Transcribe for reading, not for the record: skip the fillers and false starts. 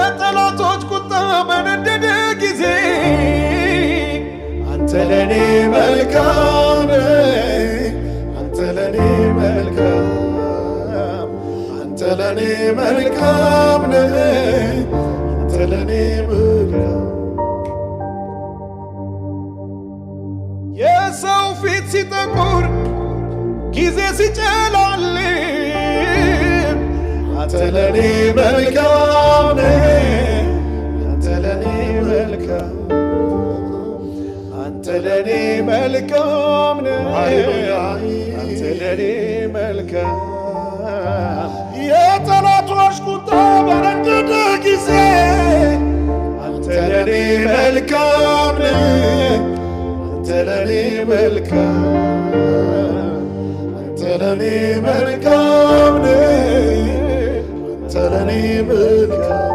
የጠላቶች ቁጣ በነደደ ጊዜ አንተ ለኔ መልካም አንተ ለኔ መልካም አንተ ለኔ መልካም አንተ ለኔ መልካም የሰው ፊት ሲጠቁር ጊዜ ሲጨላልም አንተ ለኔ መልካም አንተ ለኔ መልካም አንተ ለኔ መልካም አንተ ለኔ መልካም የጠላቶች ቁጣ በነደደ ጊዜ አንተ ለኔ መልካም አንተ ለኔ መልካም አንተ ለኔ መልካም አንተ ለኔ መልካም